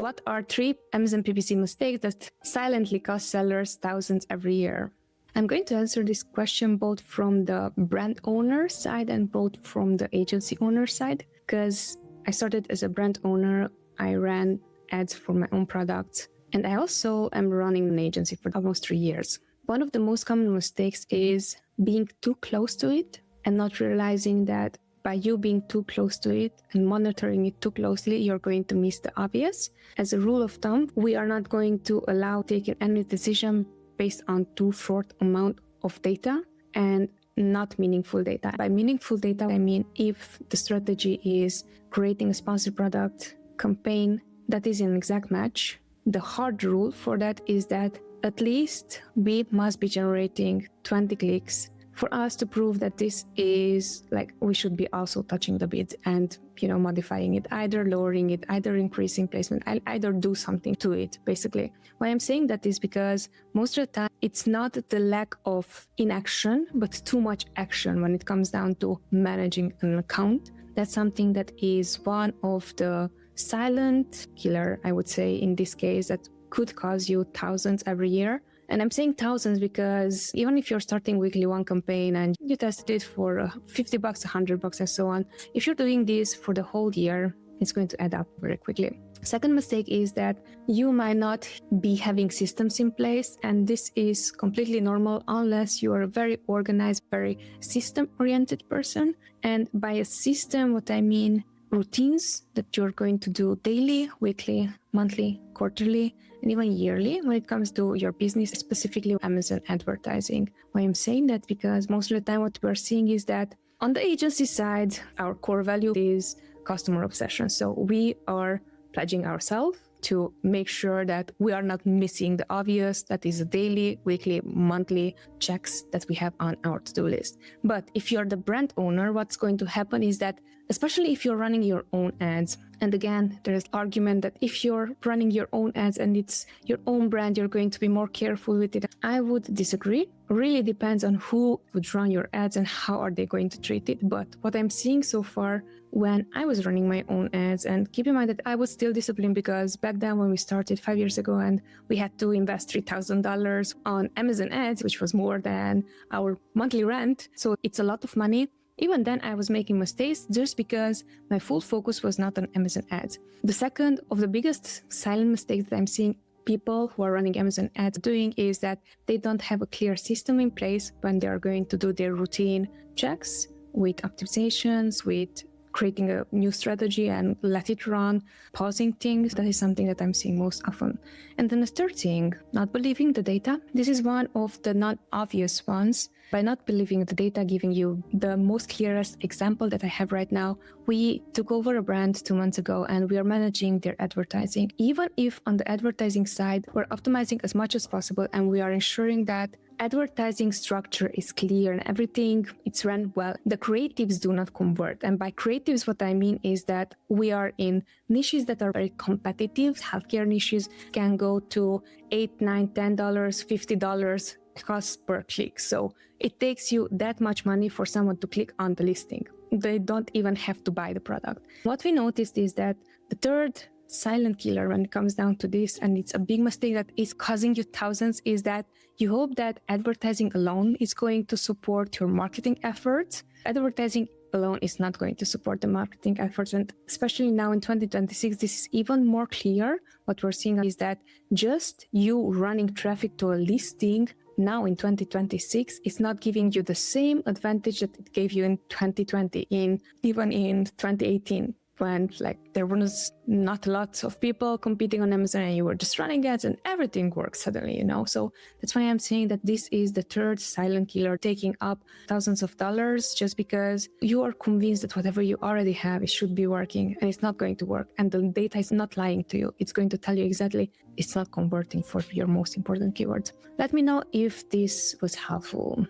What are 3 Amazon PPC mistakes that silently cost sellers thousands every year? I'm going to answer this question both from the brand owner side and both from the agency owner side, because I started as a brand owner. I ran ads for my own products, and I also am running an agency for almost 3 years. One of the most common mistakes is being too close to it and not realizing that by you being too close to it and monitoring it too closely, you're going to miss the obvious. As a rule of thumb, we are not going to allow taking any decision based on too short amount of data and not meaningful data. By meaningful data, I mean if the strategy is creating a sponsored product campaign that is an exact match, the hard rule for that is that at least we must be generating 20 clicks for us to prove that this is like, we should be also touching the bid and, modifying it, either lowering it, either increasing placement, either do something to it, basically. Why I'm saying that is because most of the time it's not the lack of inaction, but too much action when it comes down to managing an account. That's something that is one of the silent killer, I would say, in this case, that could cause you thousands every year. And I'm saying thousands because even if you're starting weekly one campaign and you tested it for $50, $100 and so on, if you're doing this for the whole year, it's going to add up very quickly. Second mistake is that you might not be having systems in place, and this is completely normal unless you are a very organized, very system-oriented person. And by a system, what I mean, routines that you're going to do daily, weekly, monthly, quarterly, and even yearly when it comes to your business, specifically Amazon advertising. Why I'm saying that? Because most of the time what we're seeing is that on the agency side, our core value is customer obsession. So we are pledging ourselves to make sure that we are not missing the obvious, that is daily, weekly, monthly checks that we have on our to-do list. But if you're the brand owner, what's going to happen is that, especially if you're running your own ads, and again, there is argument that if you're running your own ads and it's your own brand, you're going to be more careful with it. I would disagree. Really depends on who would run your ads and how are they going to treat it. But what I'm seeing so far when I was running my own ads, and keep in mind that I was still disciplined because back then when we started 5 years ago and we had to invest $3,000 on Amazon ads, which was more than our monthly rent. So it's a lot of money. Even then, I was making mistakes just because my full focus was not on Amazon ads. The second of the biggest silent mistakes that I'm seeing people who are running Amazon ads doing is that they don't have a clear system in place when they are going to do their routine checks with optimizations, with creating a new strategy and let it run, pausing things. That is something that I'm seeing most often. And then the third thing, not believing the data. This is one of the non-obvious ones. By not believing the data, giving you the most clearest example that I have right now, we took over a brand 2 months ago and we are managing their advertising. Even if on the advertising side, we're optimizing as much as possible and we are ensuring that advertising structure is clear and everything, it's run well. The creatives do not convert. And by creatives, what I mean is that we are in niches that are very competitive. Healthcare niches can go to $8, $9, $10, $50 cost per click. So it takes you that much money for someone to click on the listing. They don't even have to buy the product. What we noticed is that the third silent killer when it comes down to this, and it's a big mistake that is causing you thousands, is that you hope that advertising alone is going to support your marketing efforts. Advertising alone is not going to support the marketing efforts, and especially now in 2026, this is even more clear. What we're seeing is that just you running traffic to a listing now in 2026 is not giving you the same advantage that it gave you in 2020, even in 2018. When there was not lots of people competing on Amazon and you were just running ads and everything works suddenly, So that's why I'm saying that this is the third silent killer, taking up thousands of dollars just because you are convinced that whatever you already have, it should be working, and it's not going to work. And the data is not lying to you. It's going to tell you exactly it's not converting for your most important keywords. Let me know if this was helpful.